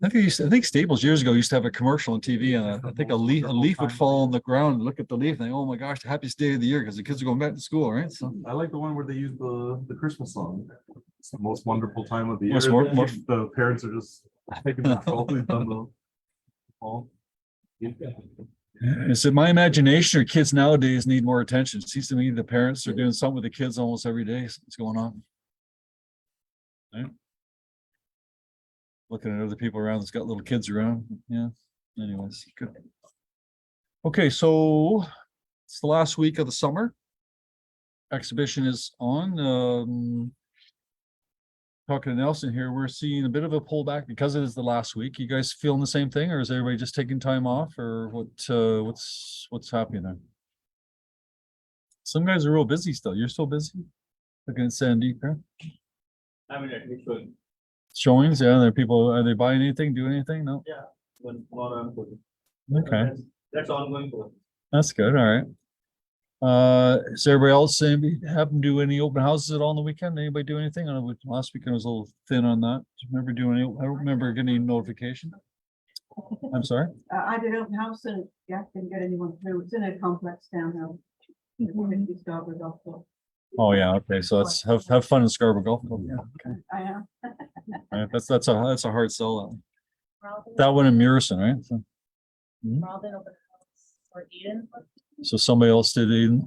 I think Staples years ago used to have a commercial on TV, and I think a leaf would fall on the ground and look at the leaf and think, oh my gosh, the happiest day of the year because the kids are going back to school, right? So I like the one where they use the Christmas song. It's the most wonderful time of the year. Most The parents are just taking the totally done the all. is it my imagination or kids nowadays need more attention? It seems to me the parents are doing something with the kids almost every day. What's going on? Right? Looking at other people around that's got little kids around. Yeah. Anyways, good. Okay, so it's the last week of the summer. Exhibition is on. Talking to Nelson here, we're seeing a bit of a pullback because it is the last week. You guys feeling the same thing, or is everybody just taking time off, or what's happening there? Some guys are real busy still. You're still busy? Looking at Sandy, okay? I mean, at least showing. Showings, yeah. There are people, are they buying anything, doing anything? No? Yeah. But not on. Okay, That's ongoing for. that's good. All right. Is everybody else happen to do any open houses at all on the weekend? Anybody do anything? I know last weekend was a little thin on that. Do you remember doing any? I don't remember getting any notification. I'm sorry. I did open house and yeah, didn't get anyone through. It's in a complex townhouse. Oh yeah, okay. So let's have fun in Scarborough Golf Club. Yeah, okay. I am. All right, that's a hard sell. That one in Murison, right? So, Robin open house for Eden. so somebody else did Eden.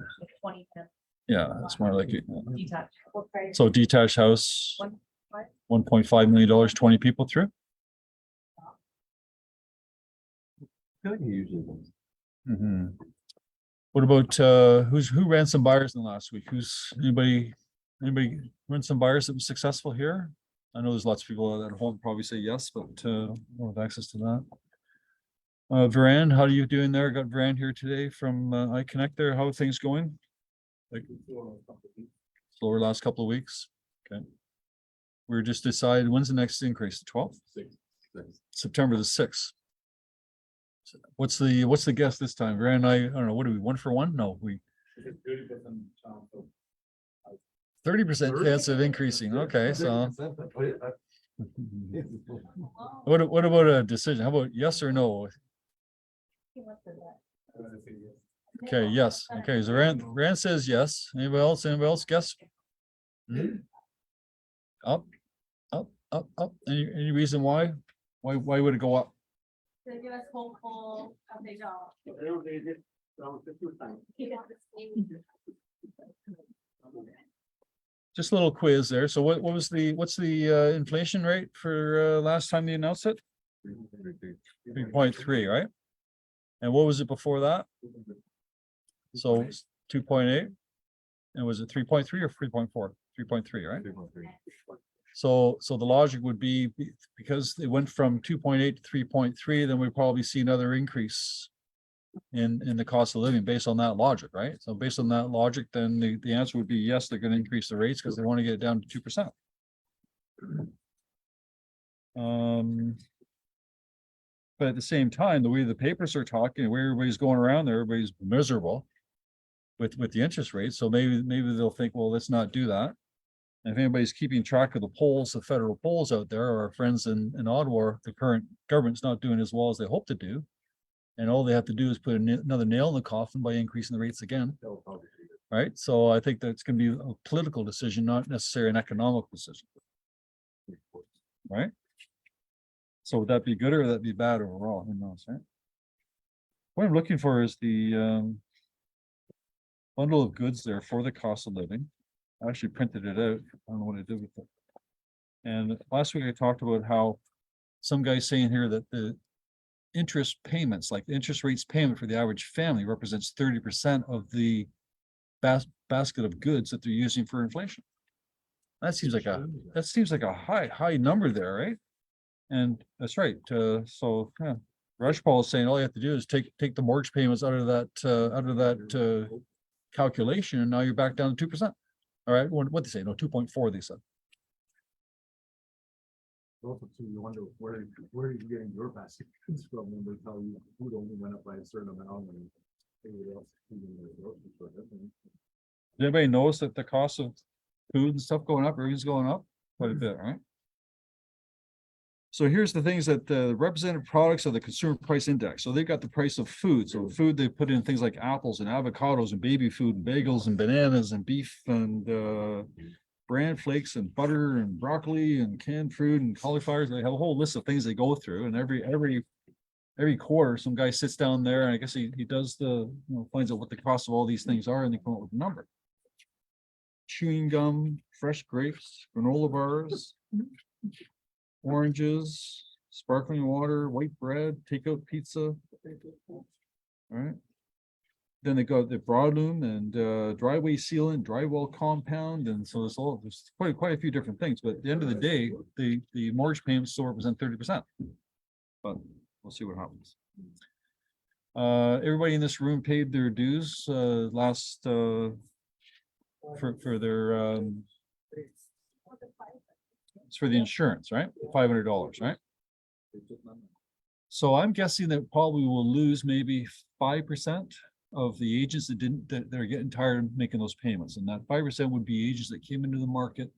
2010 Yeah, it's more like it. detached. So detached house, $1.5 million, 20 people through. I feel like he usually does. Mhm. What about who ran some buyers in the last week? Anybody run some buyers that was successful here? I know there's lots of people at home probably say yes, but don't have access to that. Varan, how are you doing there? Got Varan here today from iConnect there. How are things going? Like slower last couple of weeks. Okay. We're just decided when's the next increase? The 12th? September the 6th. What's the guess this time? Varan, I don't know. What are we, 1 for 1? No, we 30% chance of increasing. Okay, so what about a decision? How about yes or no? Okay, yes. Okay, so Rand says yes. Anybody else? Anybody else guess? Up, up, up, up. Any reason why? Why would it go up? To give us hopeful of the job. Just a little quiz there. So what's the inflation rate for last time they announced it? 3.3, right? And what was it before that? So 2.8. And was it 3.3 or 3.4? 3.3, right? So the logic would be because it went from 2.8 to 3.3, then we probably see another increase in the cost of living based on that logic, right? So based on that logic, then the answer would be yes, they're going to increase the rates because they want to get it down to 2%. But at the same time, the way the papers are talking, the way everybody's going around there, everybody's miserable with the interest rates. So maybe they'll think, well, let's not do that. And if anybody's keeping track of the polls, the federal polls out there, or our friends in Ottawa, the current government's not doing as well as they hope to do. And all they have to do is put another nail in the coffin by increasing the rates again. Right. So I think that's going to be a political decision, not necessarily an economic decision. Right. So would that be good or would that be bad overall? Who knows, right? What I'm looking for is the bundle of goods there for the cost of living. I actually printed it out. I don't know what I did with it. And last week I talked about how some guy saying here that the interest payments, like the interest rates payment for the average family, represents 30% of the basket of goods that they're using for inflation. That seems like a high number there, right? And that's right. So yeah, Rush Paul is saying all you have to do is take the mortgage payments out of that calculation, and now you're back down to 2%. All right, what they say? No, 2.4. They said. Also, too, you wonder where are you getting your basket from when they tell you food only went up by a certain amount and everybody else eating their groceries for it. Did anybody notice that the cost of food and stuff going up, everything's going up quite a bit, right? So here's the things that the represented products of the consumer price index. So they've got the price of food. So food, they put in things like apples and avocados and baby food and bagels and bananas and beef and bran flakes and butter and broccoli and canned fruit and cauliflowers. They have a whole list of things they go through, and every quarter, some guy sits down there and I guess he does finds out what the cost of all these things are, and they come up with a number. Chewing gum, fresh grapes, granola bars, oranges, sparkling water, white bread, takeout pizza. All right. Then they got the broadloom and driveway sealant, drywall compound, and so there's quite a few different things. But at the end of the day, the mortgage payments still represent 30%. But we'll see what happens. Everybody in this room paid their dues last for their it's for the insurance, right? $500, right? So I'm guessing that probably will lose maybe 5% of the agents that are getting tired of making those payments. And that 5% would be agents that came into the market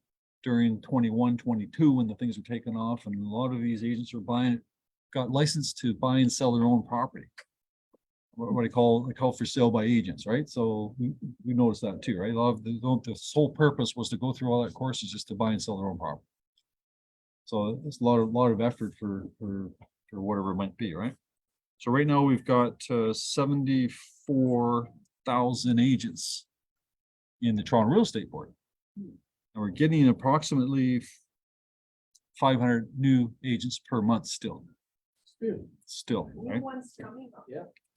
during 21, 22, when the things were taken off. And a lot of these agents are got licensed to buy and sell their own property. What they call for sale by agents, right? So we noticed that too, right? A lot of the sole purpose was to go through all that courses just to buy and sell their own property. So it's a lot of effort for whatever it might be, right? So right now we've got 74,000 agents in the Toronto Real Estate Board, and we're getting approximately 500 new agents per month still. Still, right?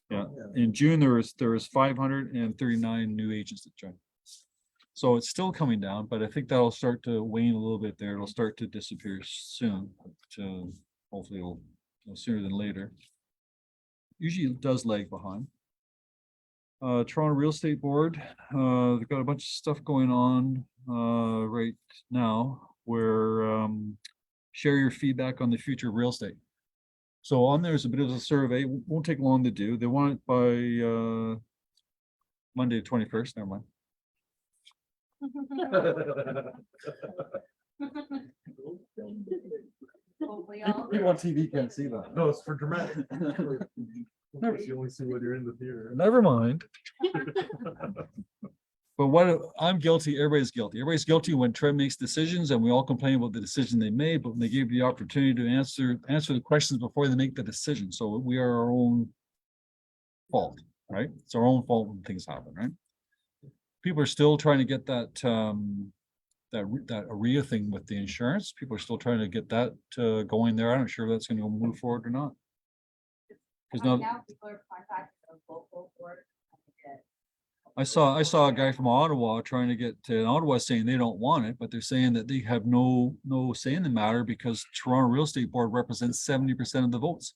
Yeah. In June there was 539 new agents that joined. So it's still coming down, but I think that'll start to wane a little bit there. It'll start to disappear soon. Hopefully sooner than later. Usually it does lag behind. Toronto Real Estate Board, they've got a bunch of stuff going on right now where share your feedback on the future of real estate. So on there's a bit of a survey, won't take long to do. They want it by Monday the 21st, never mind. People on TV can't see that. No, it's for dramatic. You only see when you're in the theater. Never mind. But what I'm guilty, everybody's guilty. Everybody's guilty when Trev makes decisions, and we all complain about the decision they made, but when they gave you the opportunity to answer the questions before they make the decision. So we are our own fault, right? It's our own fault when things happen, right? People are still trying to get that AREA thing with the insurance. People are still trying to get that going there. I'm not sure if that's going to move forward or not. Because now people are contacting the local board. I saw a guy from Ottawa trying to get to Ottawa saying they don't want it, but they're saying that they have no say in the matter because Toronto Real Estate Board represents 70% of the votes.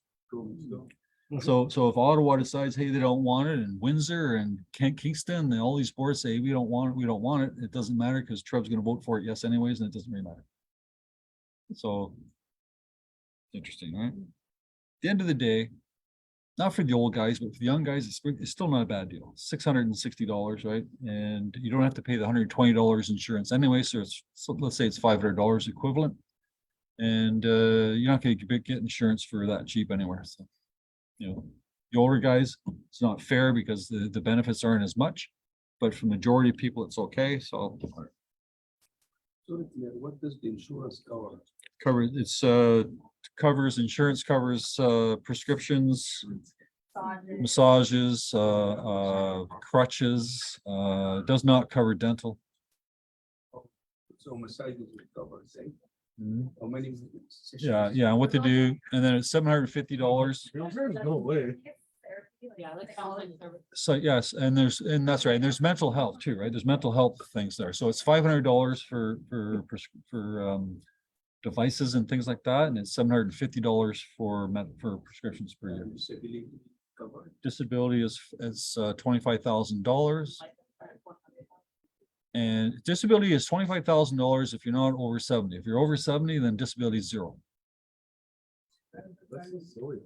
So if Ottawa decides, hey, they don't want it, and Windsor and Kingston, and all these boards say we don't want it, it doesn't matter because Trev's going to vote for it yes anyways, and it doesn't really matter. So interesting, right? At the end of the day, not for the old guys, but for the young guys, it's still not a bad deal. $660, right? And you don't have to pay the $120 insurance anyway. So let's say it's $500 equivalent, and you're not going to get insurance for that cheap anywhere. So, the older guys, it's not fair because the benefits aren't as much, but for the majority of people, it's okay. So, what does the insurance cover? Insurance covers prescriptions, massages, crutches, does not cover dental. So massages will cover, say, how many? Yeah, and what they do, and then it's $750. No way. Yeah, like all in service. So yes, and that's right. And there's mental health too, right? There's mental health things there. So it's $500 for devices and things like that, and it's $750 for prescriptions per year. Disability covered. Disability is $25,000, and disability is $25,000 if you're not over 70. If you're over 70, then disability is zero. That's so silly.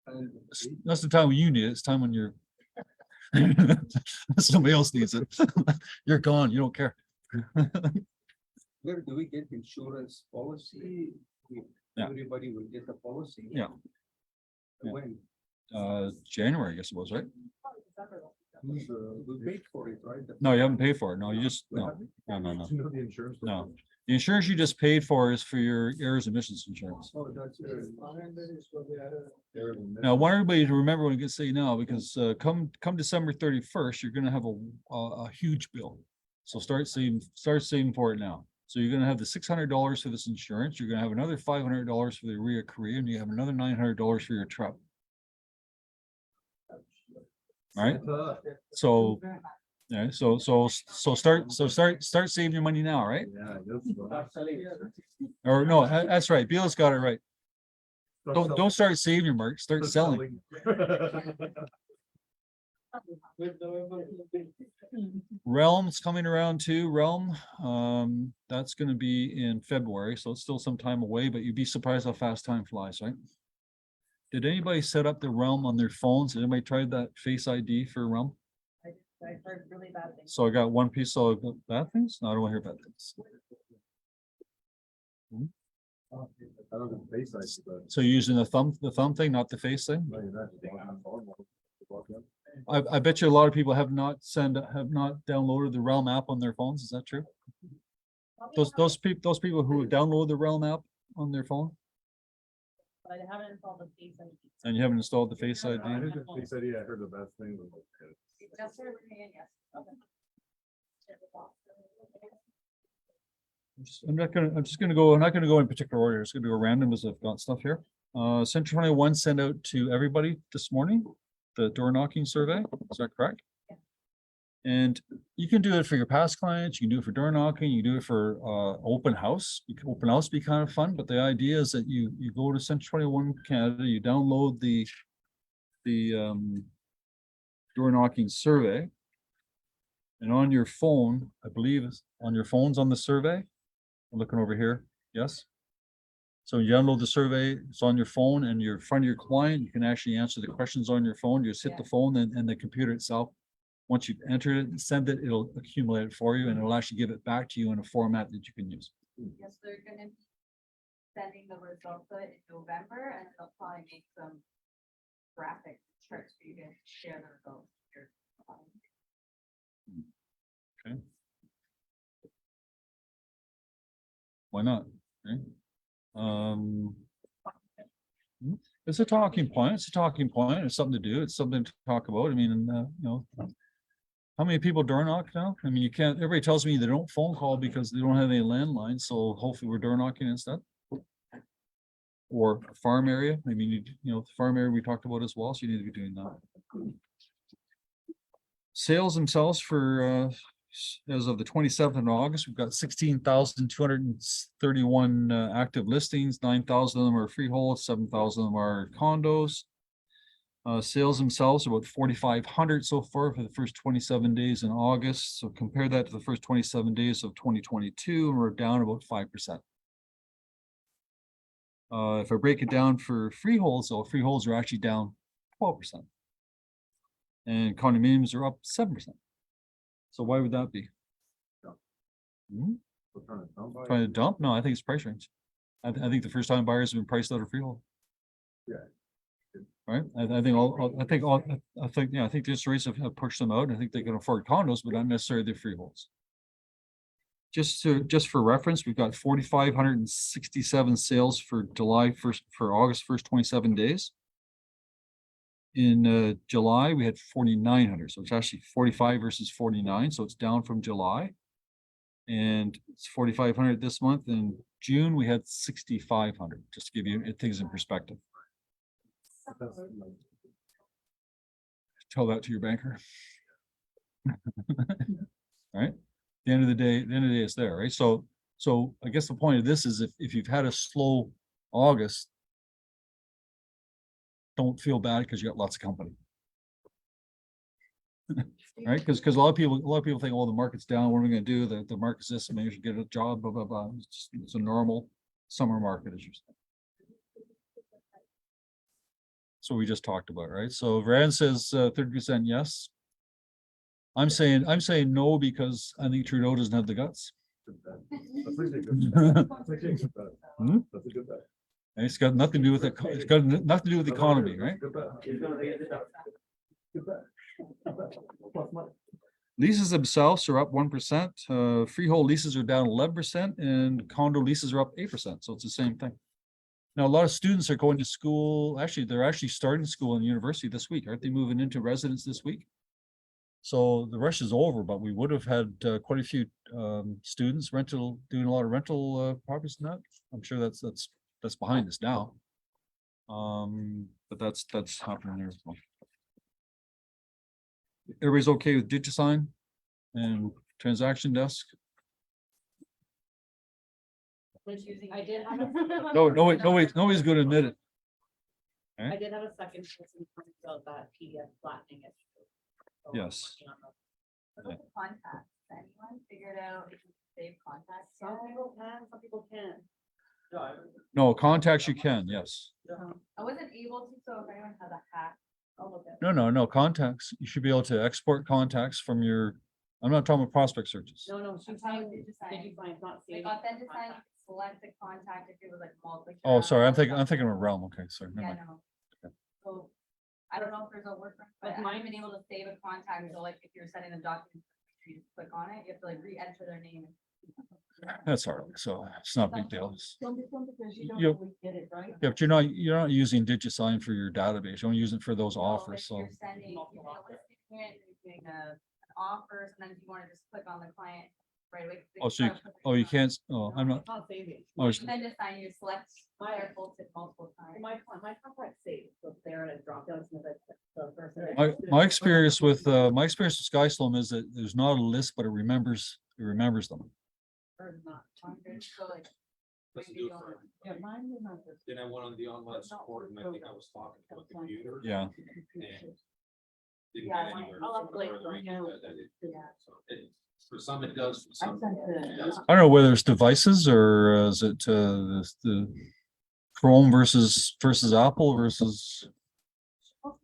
And That's the time when you need it. It's time when you're somebody else needs it. You're gone. You don't care. where do we get insurance policy? Yeah. Everybody will get a policy. Yeah. Yeah. When, January, I guess it was, right? we paid for it, right? No, you haven't paid for it. No, you just, no, no. Do you know the insurance? No. The insurance you just paid for is for your errors and emissions insurance. Oh, that's. Now, I want everybody to remember when I get say now, because come December 31st, you're gonna have a huge bill. So start saving for it now. So you're gonna have the $600 for this insurance. You're gonna have another $500 for the reoccurring, and you have another $900 for your truck. All right, so, yeah, so start saving your money now, right? Yeah, that's. Or no, that's right. Beal's got it right. Don't start saving your mark, start selling. Realm's coming around too, Realm. That's gonna be in February, so it's still some time away, but you'd be surprised how fast time flies, right? Did anybody set up the Realm on their phones? Did anybody tried that Face ID for Realm? I heard really bad things. So I got one piece of bad things? No, I don't want to hear bad things. I don't know, face ID, but. So you're using the thumb thing, not the face thing? I bet you a lot of people have not downloaded the Realm app on their phones. Is that true? Those people who download the Realm app on their phone But I haven't installed the Face ID. and you haven't installed the Face ID. I heard the face ID, I heard the best thing. Just for opinion, yes. Okay. I'm not gonna go in particular order. It's gonna go random as I've got stuff here. Central 21 sent out to everybody this morning, the door knocking survey. Is that correct? Yeah. And you can do it for your past clients. You can do it for door knocking. You can do it for open house. Open house be kind of fun, but the idea is that you go to Central 21 Canada, you download the door knocking survey. And on your phone, I believe on your phones on the survey, I'm looking over here, yes? So you download the survey, it's on your phone and you're in front of your client, you can actually answer the questions on your phone, you just hit the phone and the computer itself. Once you've entered it and send it, it'll accumulate it for you and it'll actually give it back to you in a format that you can use. Yes, they're gonna be sending the results in November and they'll probably make some graphic charts for you to share the results. with your clients. Okay. Why not? Okay. It's a talking point. It's a talking point. It's something to do. It's something to talk about. I mean, how many people door knock now? I mean, you can't, everybody tells me they don't phone call because they don't have any landlines. So hopefully we're door knocking instead. Or farm area. I mean, the farm area we talked about as well. So you need to be doing that. Sales themselves for, as of the 27th of August, we've got 16,231 active listings. 9,000 of them are freehold, 7,000 of them are condos. Sales themselves are about 4,500 so far for the first 27 days in August. So compare that to the first 27 days of 2022, and we're down about 5%. If I break it down for freeholds, so freeholds are actually down 12%. And condominiums are up 7%. So why would that be? Trying to dump? No, I think it's price range. I think the first time buyers have been priced out of freehold. Yeah. Right? I think the interest rates have pushed them out. I think they can afford condos, but not necessarily the freeholds. Just for reference, we've got 4,567 sales for August 1st, 27 days. In July, we had 4,900, so it's actually 45 versus 49, so it's down from July. And it's 4,500 this month. In June, we had 6,500, just to give you things in perspective. Tell that to your banker. All right. At the end of the day, it's there, right? So I guess the point of this is if you've had a slow August, don't feel bad because you got lots of company. Right? Because a lot of people think, oh, the market's down, what are we gonna do? The market's this, maybe you should get a job, blah, blah, blah. It's a normal summer market, as you said. So we just talked about, right? So Rand says 30% yes. I'm saying no because I think Trudeau doesn't have the guts. That's actually a good bet. That's actually a good bet. Hmm? That's a good bet. And it's got nothing to do with it. It's got nothing to do with the economy, right? Leases themselves are up 1%. Freehold leases are down 11%, and condo leases are up 8%. So it's the same thing. Now, a lot of students are going to school. Actually, they're actually starting school in university this week. Aren't they moving into residence this week? So the rush is over, but we would have had quite a few students doing a lot of rental properties and that. I'm sure that's behind us now. But that's happening there as well. Everybody's okay with DigiSign and transaction desk? I did have a. Nobody's going to admit it. I did have a second person comment about that PDF flattening it. So I'm Yes. working on that. What about the contacts? Has anyone figured out if you can save contacts? Some yet? people can, some people can't. No, contacts you can, yes. I wasn't able to, so if anyone has a hack, I'll look at. No, contacts. You should be able to export contacts from your, I'm not talking about prospect searches. No, she's I'm saying, talking did you find not Like saving? authentic sign, you can select the contact if it was like multiple. Oh, sorry, I'm thinking of a realm. Okay, sorry. Never Yeah, mind. no. So, I don't know if there's a workaround, but I haven't been able to save a contact, so like if you're sending them documents, you just click on it, you have to like re-enter their name. That's all right. So it's not a big deal. Don't be fun because you don't Yep. always get it, right? Yeah, but you're not using DigiSign for your database. You're only using it for those So, offers. if So You're sending, you're doing an offers, and then if you wanna just click on the client right away. you can't. Oh, I'm not. It's not saving. Oh, it's- Then just sign, you select fire bolted multiple times. My contact saved, so there and a drop down. So the person. My experience with SkySloam is that there's not a list, but it remembers them. Or not. So like. Let's maybe do it you'll- for. Yeah, mine was not. Then I went on the online support and I think I was talking to a computer. Yeah. Didn't Yeah, get anywhere. I'll update further. them, Yeah. So for some it does, for I some. sent it doesn't. I don't know whether it's devices or is it the Chrome versus Apple versus. I'll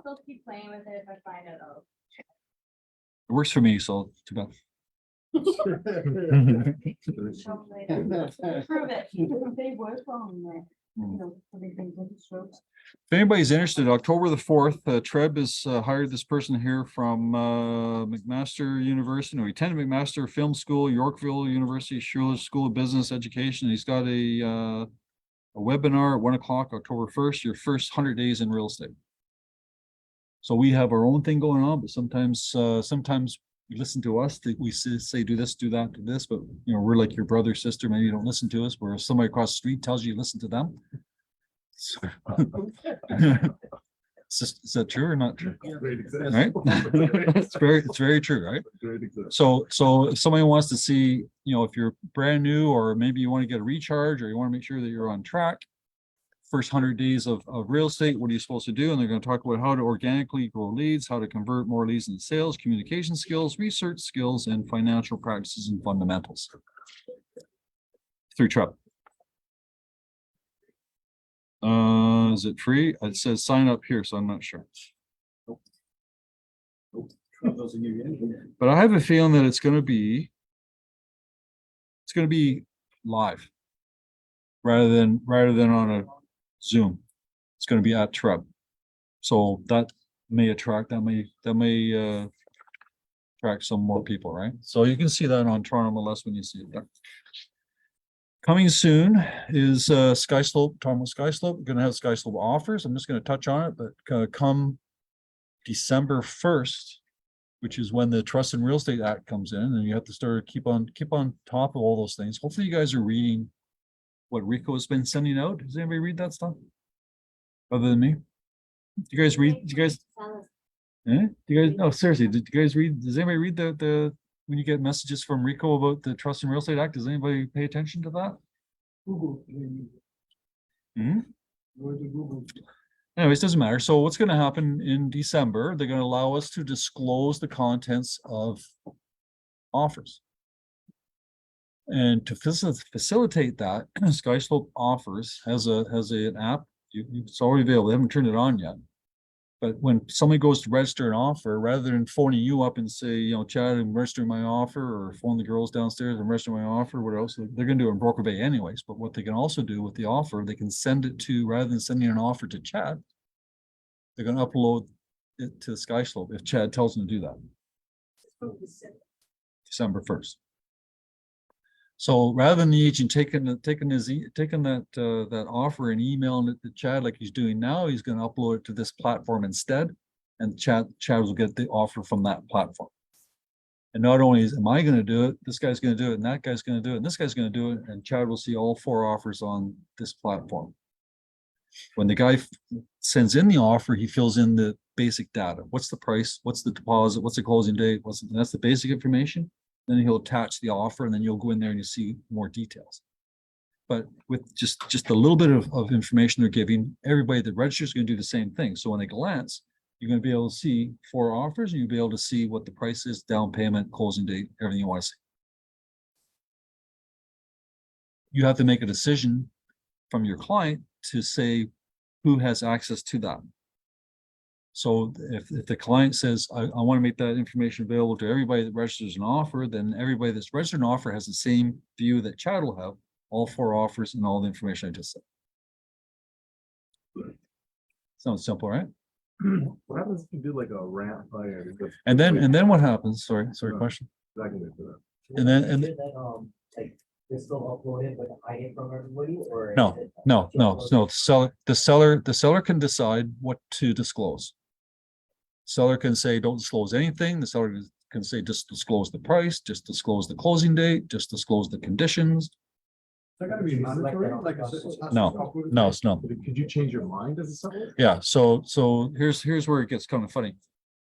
still keep playing with it if I find it out. It works for me, so too bad. Show me later. Prove it. They work on, putting things into strokes. If anybody's interested, October the 4th, Treb has hired this person here from McMaster University. No, he attended McMaster Film School, Yorkville University, Schuyler School of Business Education. He's got a webinar at 1 o'clock, October 1st, your first 100 days in real estate. So we have our own thing going on, but sometimes you listen to us, we say, do this, do that, do this, but we're like your brother, sister, maybe you don't listen to us, where somebody across the street tells you, listen to them. Is that true or not true? Right? It's very true, right? So if somebody wants to see, if you're brand new, or maybe you want to get a recharge, or you want to make sure that you're on track, first 100 days of real estate, what are you supposed to do? And they're going to talk about how to organically grow leads, how to convert more leads into sales, communication skills, research skills, and financial practices and fundamentals through Treb. Is it free? It says sign up here, so I'm not sure. But I have a feeling that it's going to be live rather than on a Zoom. It's going to be at Treb. So that may attract some more people, right? So you can see that on Toronto MLS when you see it there. Coming soon is SkySlope, Toronto SkySlope. We're going to have SkySlope offers. I'm just going to touch on it, but come December 1st, which is when the Trust in Real Estate Act comes in, and you have to start keep on top of all those things. Hopefully you guys are reading what Rico has been sending out. Does anybody read that stuff? Other than me? Do you guys read? Do you guys? No, seriously, did you guys read? Does anybody read the when you get messages from Rico about the Trust in Real Estate Act? Does anybody pay attention to that? Google. Anyways, doesn't matter. So what's going to happen in December? They're going to allow us to disclose the contents of offers. And to facilitate that, SkySlope Offers has an app. It's already available. They haven't turned it on yet. But when somebody goes to register an offer, rather than phoning you up and say, you know, Chad, I'm registering my offer, or phone the girls downstairs, I'm registering my offer, what else? They're gonna do it in Broker Bay anyways, but what they can also do with the offer, they can send it to, rather than sending an offer to Chad, they're gonna upload it to SkySlope if Chad tells them to do that. December 1st. So rather than the agent taking that offer and emailing it to Chad like he's doing now, he's going to upload it to this platform instead, and Chad will get the offer from that platform. And not only am I going to do it, this guy's going to do it, and that guy's going to do it, and this guy's going to do it, and Chad will see all 4 offers on this platform. When the guy sends in the offer, he fills in the basic data. What's the price? What's the deposit? What's the closing date? That's the basic information. Then he'll attach the offer, and then you'll go in there and you see more details. But with just a little bit of information they're giving, everybody that registers is going to do the same thing. So when they glance, you're going to be able to see 4 offers, and you'll be able to see what the price is, down payment, closing date, everything you want to see. You have to make a decision from your client to say who has access to that. So if the client says, I want to make that information available to everybody that registers an offer, then everybody that's registered an offer has the same view that Chad will have, all 4 offers and all the information I just said. Sounds simple, right? What happens if you do like a ramp by it? And then what happens? Sorry, question. And then Like, it's still uploaded, but hide it from everybody, or? no. The seller can decide what to disclose. Seller can say, don't disclose anything. The seller can say, just disclose the price, just disclose the closing date, just disclose the conditions. That gotta be mandatory, like. No, it's not. Could you change your mind as a seller? Yeah, so here's where it gets kind of funny.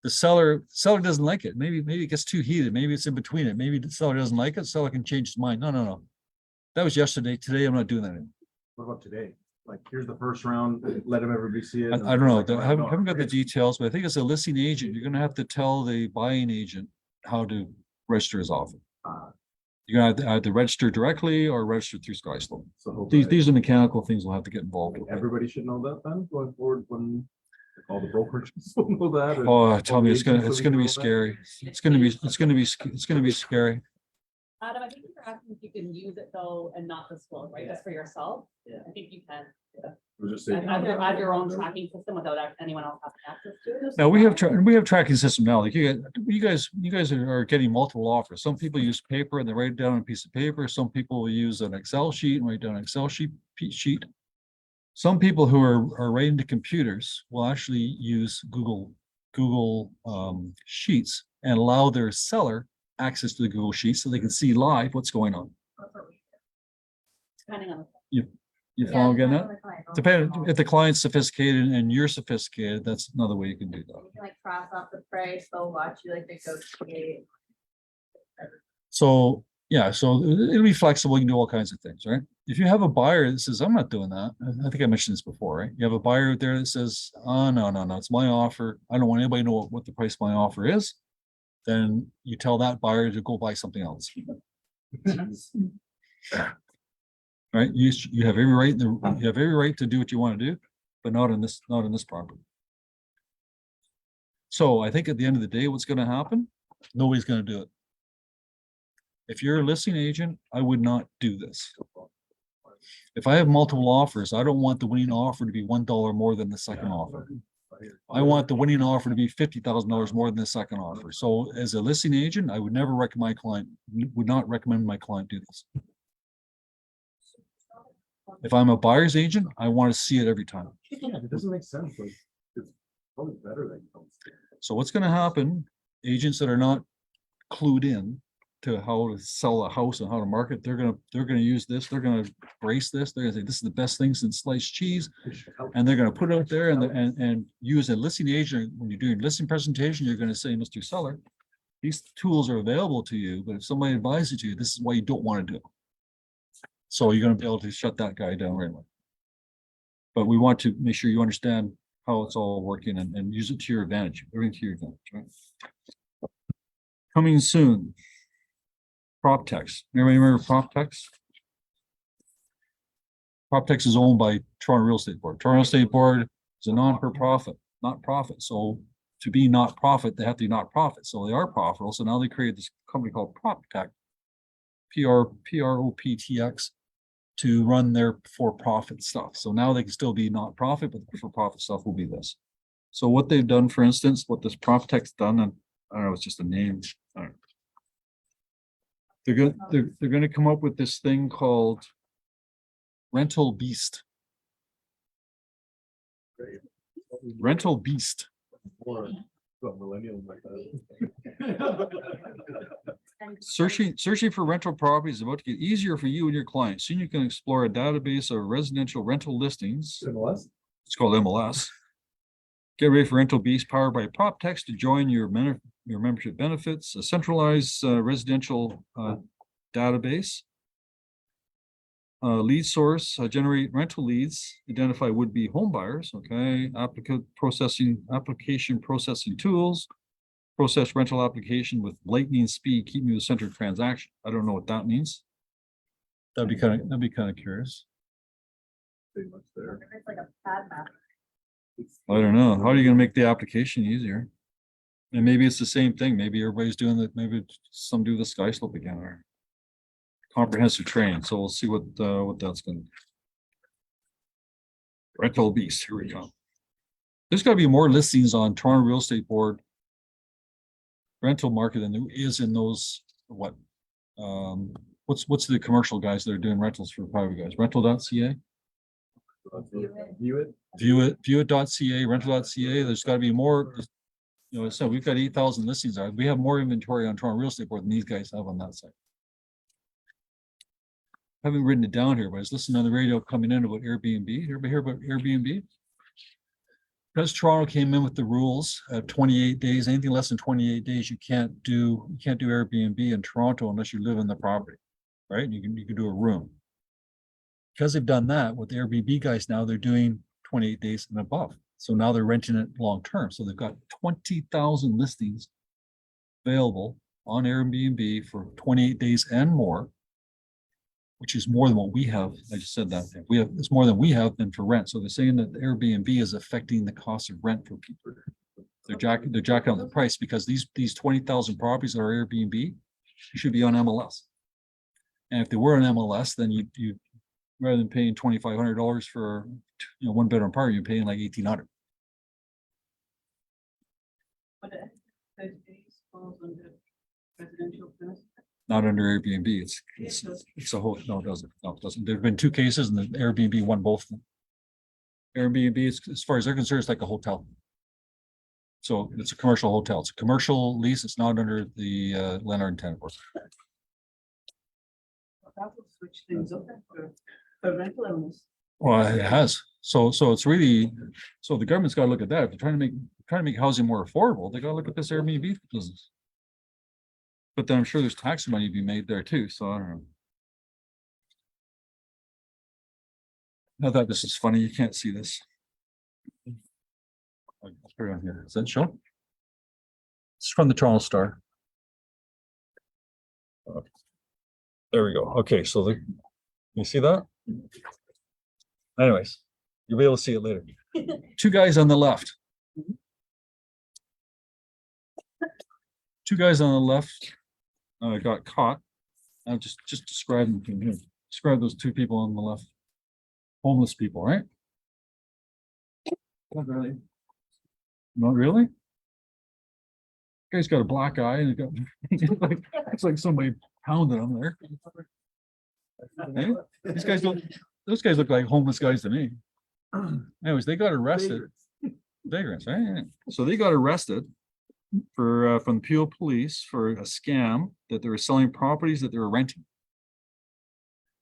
The seller doesn't like it. Maybe it gets too heated. Maybe it's in between it. Maybe the seller doesn't like it. Seller can change his mind. No. That was yesterday. Today, I'm not doing that anymore. What about today? Like, here's the first round, let everybody see it. I don't know. I haven't got the details, but I think as a listing agent, you're gonna have to tell the buying agent how to register his offer. You're gonna have to either register directly or register through SkySlope. So These are mechanical things we'll have to get involved with. everybody should know that then, going forward, when all the brokerages will know that. and Oh, tell me, all it's the gonna agents be will know that. scary. It's gonna be scary. Adam, I think you're asking if you can use it though and not disclose, right? Just for yourself? Yeah. I think you can. We'll just say- Add your own tracking system without anyone else having access to it. Now we have tracking system now. Like you guys are getting multiple offers. Some people use paper and they write it down on a piece of paper. Some people will use an Excel sheet and write down an Excel sheet. Some people who are right into computers will actually use Google Sheets and allow their seller access to the Google Sheets so they can see live what's going on. Depending on. You follow getting that? Depending if the client's sophisticated and you're sophisticated, that's another way you can do that. You can like cross off the price, they'll watch you like negotiate. So, yeah, so it'll be flexible. You can do all kinds of things, right? If you have a buyer that says, I'm not doing that. I think I mentioned this before, right? You have a buyer out there that says, oh, no, it's my offer. I don't want anybody to know what the price of my offer is. Then you tell that buyer to go buy something else. Right? You have every right, you have every right to do what you want to do, but not in this property. So I think at the end of the day, what's going to happen? Nobody's going to do it. If you're a listing agent, I would not do this. If I have multiple offers, I don't want the winning offer to be $1 more than the second offer. I want the winning offer to be $50,000 more than the second offer. So as a listing agent, I would never recommend my client do this. If I'm a buyer's agent, I want to see it every time. It doesn't make sense, like, it's probably better than. So what's going to happen, agents that are not clued in to how to sell a house and how to market, they're going to use this, they're going to brace this, they're going to say, this is the best thing since sliced cheese. And they're going to put it out there and use a listing agent. When you're doing listing presentation, you're going to say, Mr. Seller, these tools are available to you, but if somebody advises you, this is why you don't want to do it. So you're going to be able to shut that guy down right away. But we want to make sure you understand how it's all working and use it to your advantage, everything to your advantage, right? Coming soon. PropTex. Everybody remember PropTex? PropTex is owned by Toronto Real Estate Board. Toronto Real Estate Board is a non-for-profit. not profit. So to be not profit, they have to be not profit. So they are profitable. So now they created this company called PropTech, PROPTX, to run their for-profit stuff. So now they can still be not profit, but the for-profit stuff will be this. So what they've done, for instance, what this PropTech's done, and I don't know, it's just a name. I don't know. They're gonna come up with this thing called Rental Beast. Rental Beast. Or some millennials like that. Searching for rental properties is about to get easier for you and your clients. Soon you can explore a database of residential rental listings. MLS? It's called MLS. Get ready for Rental Beast, powered by PropTech, to join your membership benefits, a centralized residential database. Lead source, generate rental leads, identify would-be home buyers, okay, application processing tools, process rental application with lightning speed, keep me the center of transaction. I don't know what that means. That'd be kind of curious. Pretty much there. It's like a pad map. I don't know. How are you gonna make the application easier? And maybe it's the same thing. Maybe everybody's doing that. Maybe some do the sky slope again or comprehensive training. So we'll see what that's gonna. Rental Beast, here we go. There's gotta be more listings on Toronto Real Estate Board rental market than there is in those, what's the commercial guys that are doing rentals for private guys? Rental.ca? Viewit.ca, rental.ca. There's got to be more. You know, so we've got 8,000 listings. We have more inventory on Toronto Real Estate Board than these guys have on that side. I haven't written it down here, but I was listening on the radio coming in about Airbnb. Everybody hear about Airbnb? Because Toronto came in with the rules at 28 days, anything less than 28 days, you can't do Airbnb in Toronto unless you live in the property, right? You can do a room. Because they've done that with the Airbnb guys now, they're doing 28 days and above. So now they're renting it long term. So they've got 20,000 listings available on Airbnb for 28 days and more, which is more than what we have. I just said that. It's more than we have than for rent. So they're saying that Airbnb is affecting the cost of rent for people. They're jacking up the price because these 20,000 properties that are Airbnb should be on MLS. And if they were on MLS, then you rather than paying $2,500 for one bedroom apartment, you're paying like $1,800. But those days falls under residential first. Not under Airbnb. It's a whole, no, it doesn't. No, it doesn't. There've been two cases and the Airbnb won both of them. Airbnb is, as far as they're concerned, it's like a hotel. So it's a commercial hotel. It's a commercial lease. It's not under the landlord and tenant board. That will switch things up for rental owners. Well, it has. So it's really, so the government's got to look at that. If they're trying to make housing more affordable, they got to look at this Airbnb business. But then I'm sure there's tax money to be made there too. So I don't know. I thought this is funny. You can't see this. I'll put it on here. Is that shown? It's from the Toronto Star. There we go. Okay, so you see that? Anyways, you'll be able to see it later. Two guys on the left. Two guys on the left got caught. I'll just describe them to you. Describe those two people on the left. Homeless people, right? Not really. Not really? Guy's got a black eye and it's like somebody pounded him there. Hey? Those guys look like homeless guys to me. Anyways, they got arrested. Vagrants, right? Yeah. So they got arrested for from the Peel Police for a scam that they were selling properties that they were renting.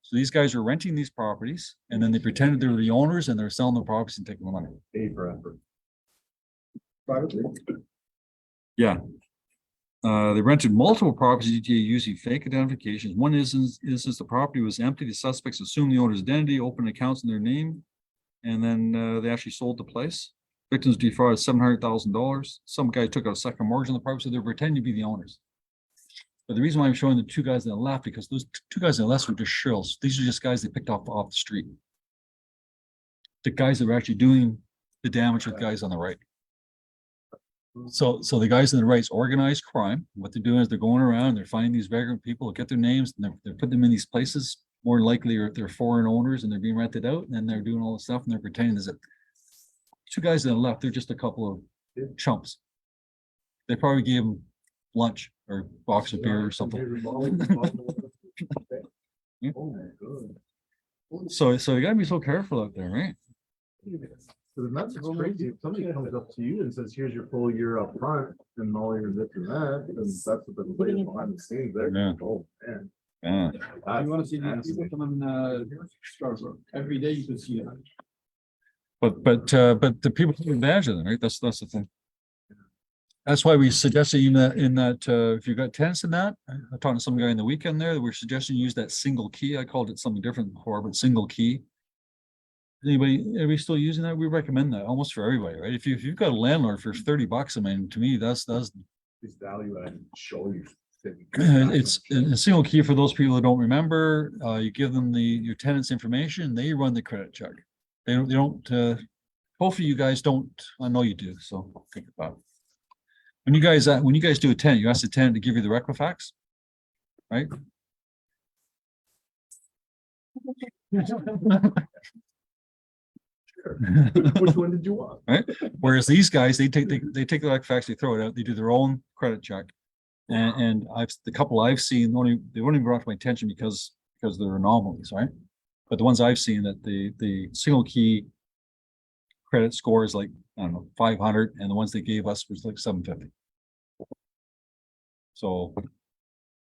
So these guys are renting these properties and then they pretended they were the owners and they're selling the properties and taking the money. Pay for effort. Privately? Yeah. They rented multiple properties using fake identifications. One instance the property was empty. The suspects assumed the owner's identity, opened accounts in their name, and then they actually sold the place. Victims defrauded $700,000. Some guy took out a second mortgage on the property, so they're pretending to be the owners. But the reason why I'm showing the two guys on the left, because those two guys on the left were just shills. These are just guys they picked off the street. The guys that were actually doing the damage with guys on the right. So the guys in the right's organized crime. What they're doing is they're going around, they're finding these vagrant people, get their names, and they're putting them in these places. More than likely, or if they're foreign owners and they're being rented out, and then they're doing all this stuff and they're pretending there's two guys on the left, they're just a couple of chumps. They probably gave them lunch or box of beer or something. Yeah. Oh my god. So you gotta be so careful out there, right? So that's crazy. If somebody comes up to you and says, here's your full year up front and all your this and that, then that's what they're playing behind the scenes there. Yeah. Oh, man. Yeah. You wanna see these people coming, Scarborough, every day you can see them. But the people take advantage of them, right? That's the thing. That's why we suggested in that if you got tenants in that, I talked to some guy in the weekend there, we're suggesting use that single key. I called it something different before, but single key. Anybody still using that? We recommend that almost for everybody, right? If you've got a landlord for $30, I mean, to me, that's This value add show you. it's a single key for those people that don't remember. You give them your tenant's information, they run the credit check. They don't, hopefully you guys don't, I know you do, so think about it. When you guys do a tenant, you ask the tenant to give you the Equifax, right? Which one did you want? Right? Whereas these guys, they take the Equifax, they throw it out, they do their own credit check. And the couple I've seen, they've only brought to my attention because they're anomalies, right? But the ones I've seen that the single key credit score is like, I don't know, 500, and the ones they gave us was like 750. So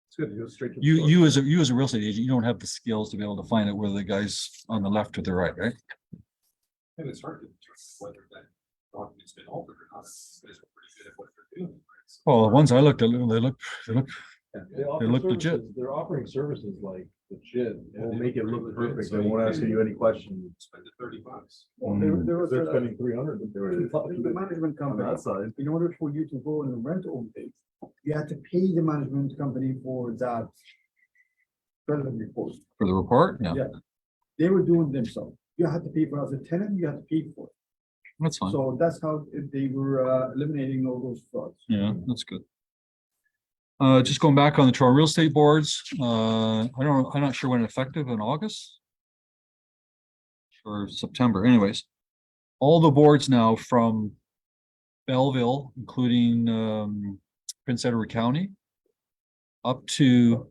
It's good to go straight to. the you source. as a real estate agent, you don't have the skills to be able to find out whether the guy's on the left or the right, right? And it's hard to determine whether that document's been altered or not. These guys are pretty good at what they're doing. Right? So Well, the ones I looked at, they look Yeah, they offer look services- legit. They're offering services like legit. They'll make it look legit, perfect. so They you won't ask can- you any questions. spend the $30. Well, they're spending 300. But The management on company, that side. in order for you to go and rent home base, you have to pay the management company for that relevant report. for the report. Yeah, Yeah. They were doing themselves. You have to pay for it as a tenant, you have to pay for it. that's fine. So that's how they were eliminating all those frauds. Yeah, that's good. Just going back on the Toronto real estate boards, I'm not sure when effective in August or September, anyways. All the boards now from Belleville, including Prince Edward County, up to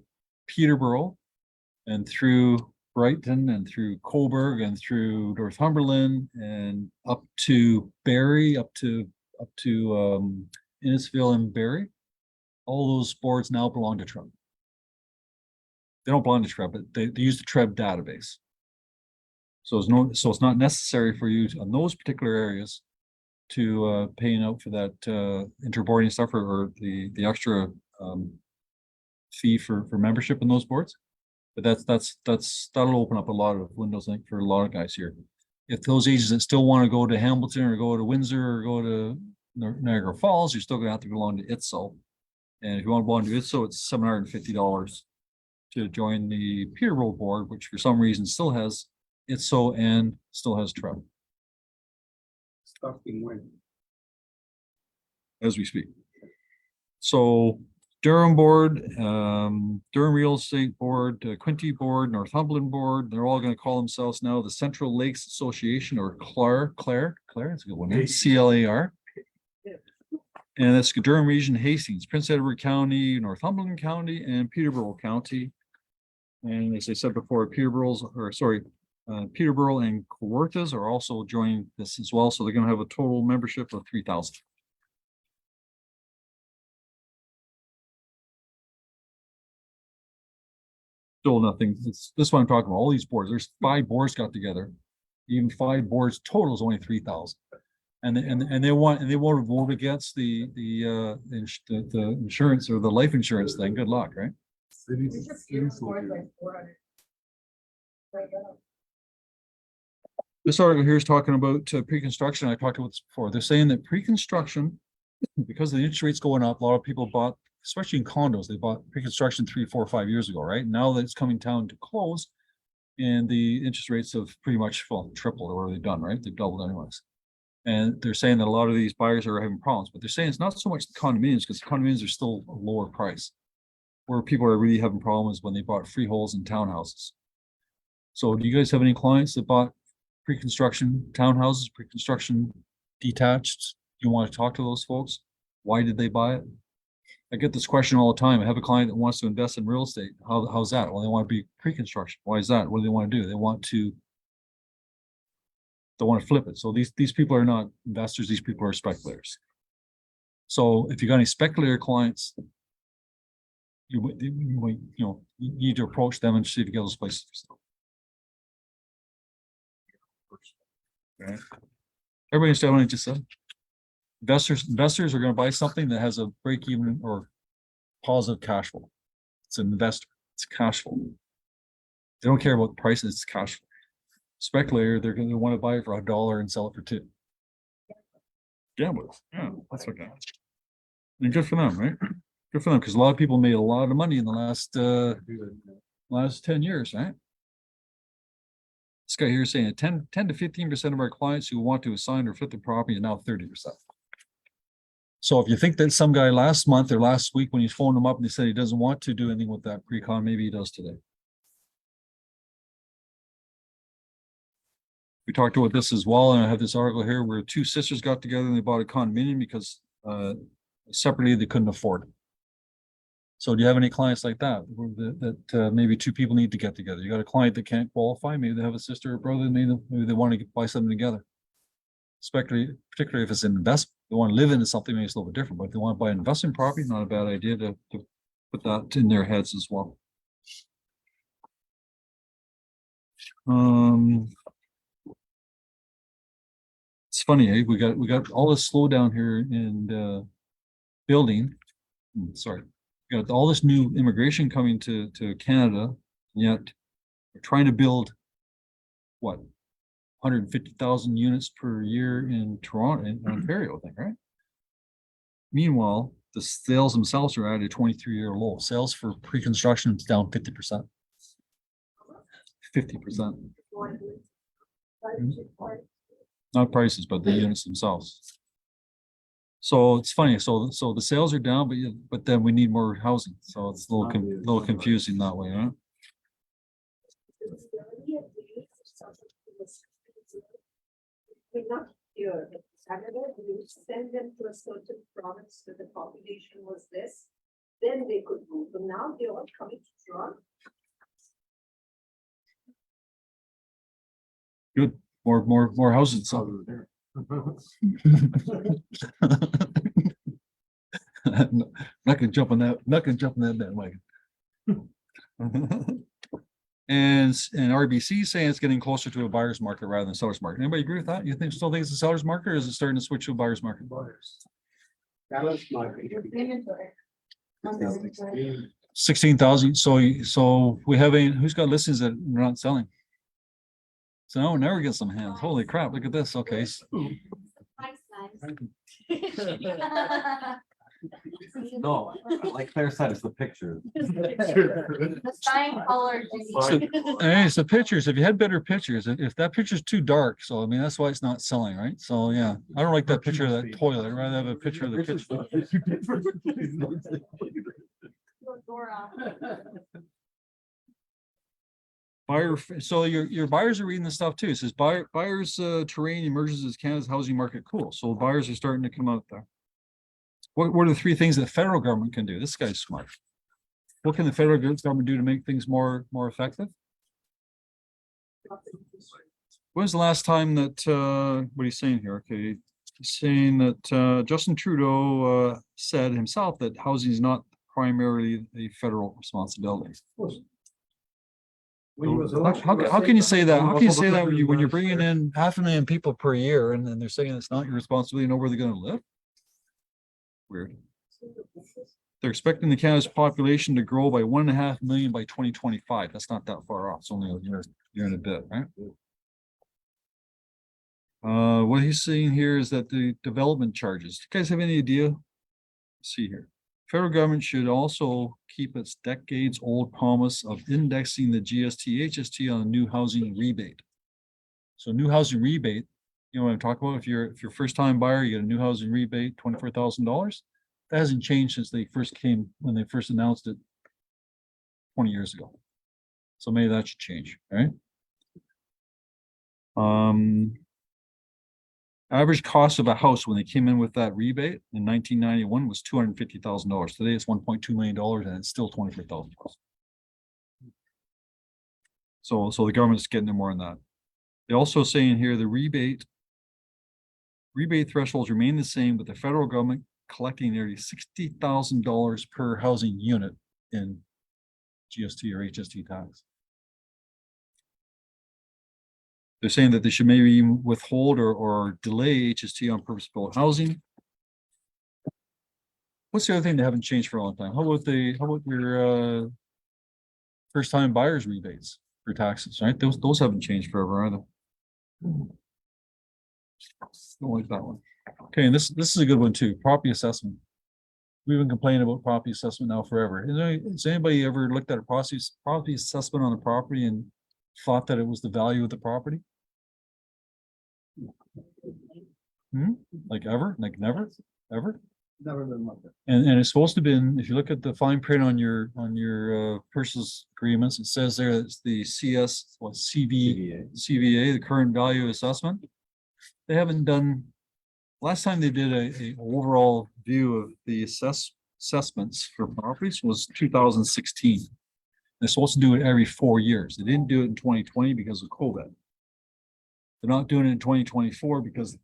Peterborough and through Brighton and through Coburg and through Northumberland and up to Barrie, up to Innisfil and Barrie. All those boards now belong to TREB. They don't belong to TREB, but they use the TREB database. So it's not necessary for you on those particular areas to paying out for that interboarding stuff or the extra fee for membership in those boards. But that'll open up a lot of windows, I think, for a lot of guys here. If those agents that still want to go to Hamilton or go to Windsor or go to Niagara Falls, you're still gonna have to belong to ITSO. And if you want to belong to ITSO, it's $750 to join the Peterborough board, which for some reason still has ITSO and still has TREB Starting when? as we speak. So Durham board, Durham Real Estate Board, Quinte Board, Northumberland Board, they're all going to call themselves now the Central Lakes Association, or Clare, that's a good one, CLAR. And that's Durham Region, Hastings, Prince Edward County, Northumberland County, and Peterborough County. And as I said before, Peterborough and Kawarthas are also joining this as well. So they're going to have a total membership of 3,000. Still nothing. This is what I'm talking about. All these boards, there's 5 boards got together. Even 5 boards total is only 3,000. And they want to vote against the insurance or the life insurance thing. Good luck, right? Cities- cities will do- This article here is talking about pre-construction. I talked about this before. They're saying that pre-construction, because the interest rates going up, a lot of people bought, especially in condos, they bought pre-construction 3, 4, 5 years ago, right? Now that it's coming down to close, and the interest rates have pretty much tripled, or they've done, right? They've doubled anyways. And they're saying that a lot of these buyers are having problems, but they're saying it's not so much the condominiums, because condominiums are still a lower price. Where people are really having problems when they bought freeholds and townhouses. So do you guys have any clients that bought pre-construction townhouses, pre-construction detached? You want to talk to those folks? Why did they buy it? I get this question all the time. I have a client that wants to invest in real estate. How's that? Well, they want to be pre-construction. Why is that? What do they want to do? They want to flip it. So these people are not investors. These people are speculators. So if you got any speculator clients, you need to approach them and see if you get those places. Okay. Everybody understand what I just said? Investors are going to buy something that has a break even or positive cash flow. It's an investor. It's cash flow. They don't care about the price. It's cash flow. Speculator, they're going to want to buy it for $1 and sell it for $2. Gamblers. Yeah, that's okay. And good for them, right? Good for them, because a lot of people made a lot of money in the last 10 years, right? This guy here is saying 10 to 15% of our clients who want to assign or flip the property are now 30%. So if you think that some guy last month or last week when you phoned him up and he said he doesn't want to do anything with that pre-con, maybe he does today. We talked about this as well, and I have this article here where two sisters got together and they bought a condominium because separately they couldn't afford it. So do you have any clients like that maybe two people need to get together? You got a client that can't qualify, maybe they have a sister or brother, maybe they want to buy something together. Particularly if it's an investment, they want to live into something, maybe it's a little bit different, but if they want to buy an investment property, not a bad idea to put that in their heads as well. It's funny, eh? We got all this slowdown here in building. Sorry. Got all this new immigration coming to Canada, yet we're trying to build what 150,000 units per year in Toronto, in Ontario, I think, right? Meanwhile, the sales themselves are at a 23-year low. Sales for pre-construction is down 50%. 50%. Not prices, but the units themselves. So it's funny. So the sales are down, but then we need more housing. So it's a little confusing that way, huh? Not here, but Canada, you send them to a certain province where the population was this, then they could move. But now they're all coming to Toronto. Good. More houses. So. Not gonna jump on that. Not gonna jump on that bandwagon. And RBC saying it's getting closer to a buyer's market rather than seller's market. Anybody agree with that? You still think it's a seller's market, or is it starting to switch to a buyer's market? Buyers. 16,000. So we have who's got listings that are not selling? So now we get some hands. Holy crap! Look at this. Okay. No, like Claire said, it's the picture. The sign color. So, hey, it's the pictures. If you had better pictures, if that picture's too dark, so I mean that's why it's not selling, right? So yeah, I don't like that picture of that toilet. I'd rather have a picture of the kitchen. Buyer, so your buyers are reading this stuff too. It says buyers terrain emerges as Canada's housing market cools. So buyers are starting to come out there. What are the three things that the federal government can do? This guy's smart. What can the federal government do to make things more effective? When was the last time that what he's saying here? Okay, he's saying that Justin Trudeau said himself that housing is not primarily a federal responsibility. How can you say that? How can you say that when you're bringing in 500,000 people per year and then they're saying it's not your responsibility to know where they're going to live? Weird. They're expecting the Canada's population to grow by 1.5 million by 2025. That's not that far off. It's only a year and a bit, right? What he's saying here is that the development charges. Do you guys have any idea? Let's see here. Federal government should also keep its decades-old promise of indexing the GST, HST on a new housing rebate. So new housing rebate You know what I'm talking about? If you're a first time buyer, you get a new housing rebate, $24,000. That hasn't changed since when they first announced it 20 years ago. So maybe that should change, right? Average cost of a house when they came in with that rebate in 1991 was $250,000. Today it's $1.2 million and it's still $24,000. So the government's getting there more on that. They also say in here the rebate thresholds remain the same, but the federal government collecting nearly $60,000 per housing unit in GST or HST tax. They're saying that they should maybe even withhold or delay HST on purpose-built housing. What's the other thing that haven't changed for a long time? How about your first-time buyers rebates for taxes, right? Those haven't changed forever either. Don't like that one. Okay, and this is a good one too. Property assessment. We've been complaining about property assessment now forever. Has anybody ever looked at a property assessment on the property and thought that it was the value of the property? Like ever? Like never? Ever? Never been like that. And it's supposed to be, if you look at the fine print on your purchase agreements, it says there it's the CVA, the current value assessment. They haven't done, last time they did a overall view of the assessments for properties was 2016. They're supposed to do it every 4 years. They didn't do it in 2020 because of COVID. They're not doing it in 2024 because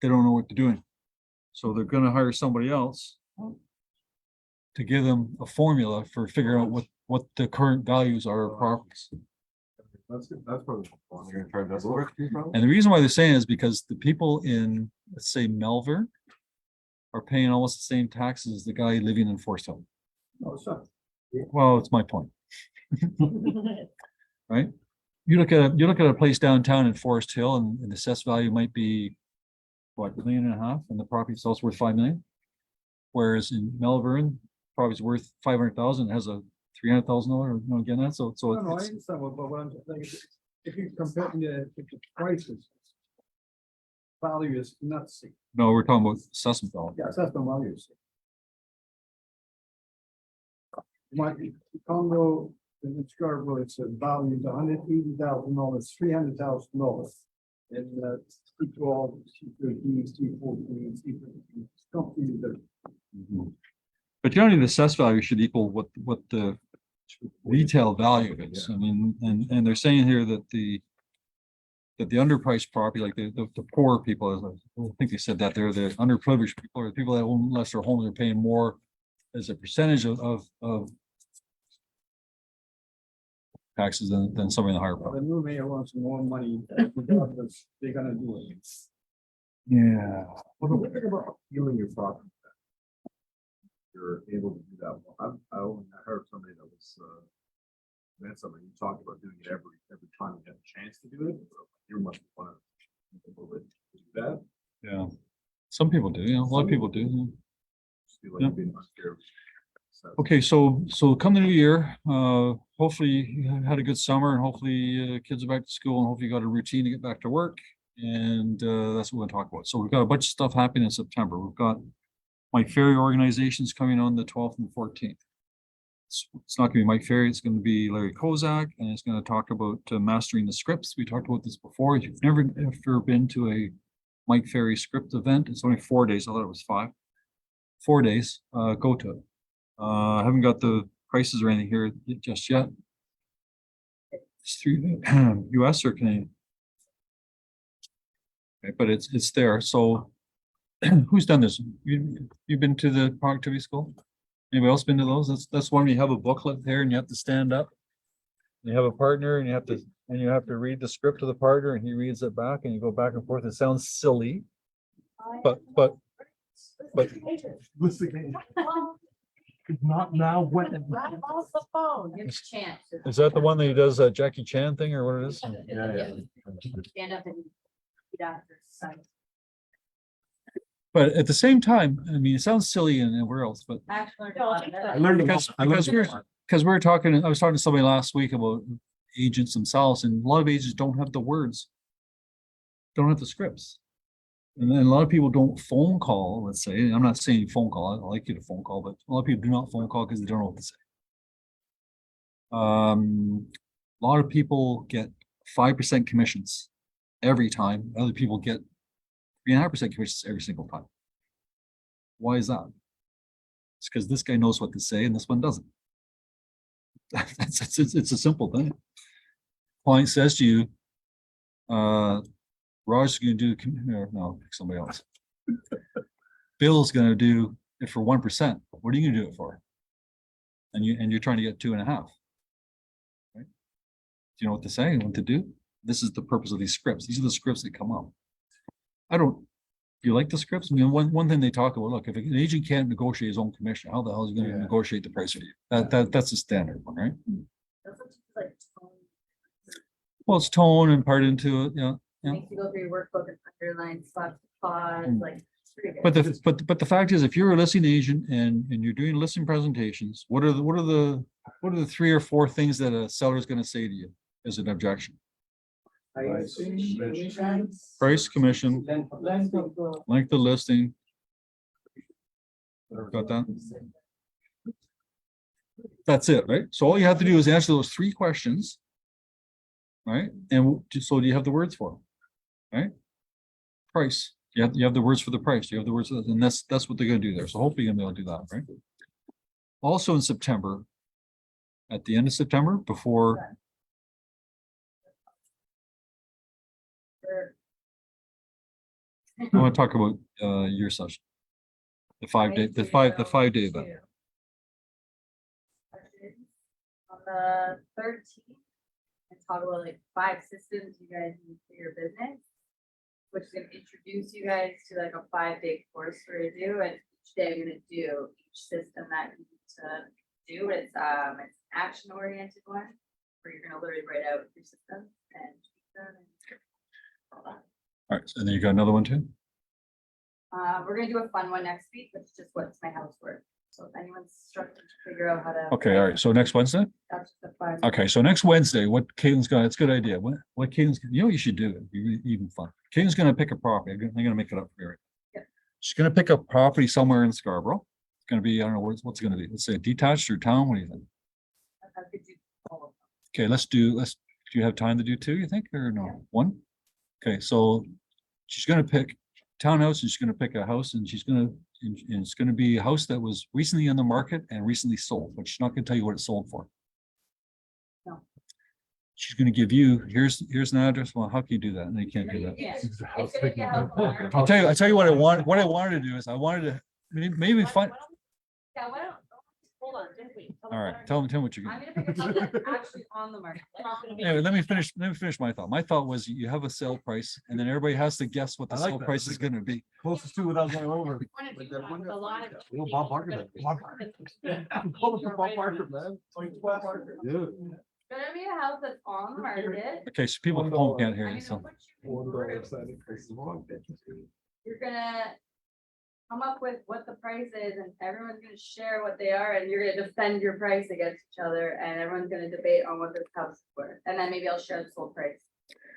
they don't know what they're doing. So they're going to hire somebody else to give them a formula for figuring out what the current values are of properties. That's good. That's probably. And the reason why they're saying is because the people in, let's say, Melbourne are paying almost the same taxes as the guy living in Forest Hill. No, it's not. Well, it's my point. Right? You look at a place downtown in Forest Hill and the assessed value might be what, $1.5 million, and the property itself worth $5 million. Whereas in Melbourne, property's worth $500,000, has a $300,000, again, that, so No, I it's, understand, but what I'm saying is, if you compare the prices, value is not same. no, we're talking about assessment value. Yeah, that's the values. My condo in Scarborough, it's a value of $180,000, $300,000. And C12, C13, C14, C15, completely different. But generally, the assessed value should equal what the retail value is. I mean, and they're saying here that the underpriced property, like the poor people, I think they said that they're the underprivileged people, or the people that own lesser homes are paying more as a percentage of taxes than somebody in the higher The property. new mayor wants more money, regardless, they're gonna do it. Yeah. Well, the thing about healing your property. You're able to do that. Well, I heard somebody that was, met somebody, you talked about doing it every time you have a chance to do it. You must be one of the people that do that. Yeah. Some people do, a lot of people do. Just feel like you're being unfair. Okay, so come the new year, hopefully you had a good summer and hopefully kids are back to school and hopefully you got a routine to get back to work. And that's what we're gonna talk about. So we've got a bunch of stuff happening in September. We've got Mike Ferry organizations coming on the 12th and 14th. It's not gonna be Mike Ferry, it's gonna be Larry Kozak, and it's gonna talk about mastering the scripts. We talked about this before. If you've never ever been to a Mike Ferry script event, it's only 4 days. I thought it was 5. 4 days, go to it. I haven't got the prices or anything here just yet. It's through US or Canadian. Okay, but it's there. So who's done this? You've been to the productivity school? Anybody else been to those? That's one where you have a booklet there and you have to stand up. You have a partner and you have to read the script to the partner and he reads it back and you go back and forth. It sounds silly, but What's the game? Not now, when. Right off the phone, give a chance. is that the one that he does a Jackie Chan thing or what it is? Stand up and get out of your sight. But at the same time, I mean, it sounds silly and everywhere else, but Actually, I learned because we were talking, I was talking to somebody last week about agents themselves, and a lot of agents don't have the words don't have the scripts. And then a lot of people don't phone call, let's say, and I'm not saying phone call, I like you to phone call, but a lot of people do not phone call because they don't know what to say. A lot of people get 5% commissions every time. Other people get 3.5% commissions every single time. Why is that? It's because this guy knows what to say and this one doesn't. It's a simple thing. Client says to you, Raj's going to do, no, somebody else. Bill's going to do it for 1%. What are you going to do it for? And you're trying to get 2.5. Right? Do you know what to say and what to do? This is the purpose of these scripts. These are the scripts that come up. Do you like the scripts? I mean, one thing they talk about, look, if an agent can't negotiate his own commission, how the hell is he going to negotiate the price for you? That's a standard one, right? Like, Well, it's tone and part into it, yeah. makes you go through your workbook and underline spots, pause, like. it's pretty good. But the fact is, if you're a listing agent and you're doing listing presentations, what are the 3 or 4 things that a seller is going to say to you as an objection? Price, commission, length of listing. Got that? That's it, right? So all you have to do is answer those 3 questions. Right? And so do you have the words for them? Right? Price. You have the words for the price. You have the words for that, and that's what they're going to do there. So hopefully you're going to be able to do that, right? Also in September, at the end of September, before I want to talk about your session, the 5-day event. On the 13th, and talk about like 5 systems you guys need for your business, which is gonna introduce you guys to like a 5-day course for you to do, and each day I'm gonna do each system that you need to do. It's an action oriented one where you're gonna literally write out your systems and tweak them and all that. All right, and then you got another one too? We're gonna do a fun one next week, which is just what's my house worth. So if anyone's struggling to figure out how to. Okay, all right. So next Wednesday? That's the fun. Okay, so next Wednesday, what Katelyn's got, it's a good idea. What Katelyn's, you know what you should do? It'd be even fun. Katelyn's gonna pick a property. I'm gonna make it up for you. Yeah. She's gonna pick a property somewhere in Scarborough. It's gonna be, I don't know, what's it gonna be? Let's say detached or town, what do you think? I could do all of Okay, do you have time to do 2, you think, or no? Yeah. 1? Okay, so she's gonna pick townhouse and she's gonna pick a house and and it's gonna be a house that was recently on the market and recently sold, but she's not gonna tell you what it sold for. No. She's gonna give you, here's an address. Well, how can you do that? No, you can't do that. Yeah. It's gonna get helpful. I tell you what I wanted to do is I wanted to maybe find, Yeah, why don't, hold on, just wait. all right, tell them what you're I'm gonna. gonna pick a house that's actually on the market. Like, not gonna be- Anyway, let me finish my thought. My thought was you have a sale price and then everybody has to guess what the I like sale that. price is gonna be. Closest to without going over. Wanna do Like that that one with guy- a lot of. Little Bob Barker, man. Call it Bob Barker, man. Bob Barker. Yeah. Gonna be a house that's on the market. Okay, so people at home can't hear I'm you, gonna so. put you in groups. You're gonna come up with what the price is and everyone's gonna share what they are and you're gonna defend your price against each other and everyone's gonna debate on what this house is worth. And then maybe I'll share the sold price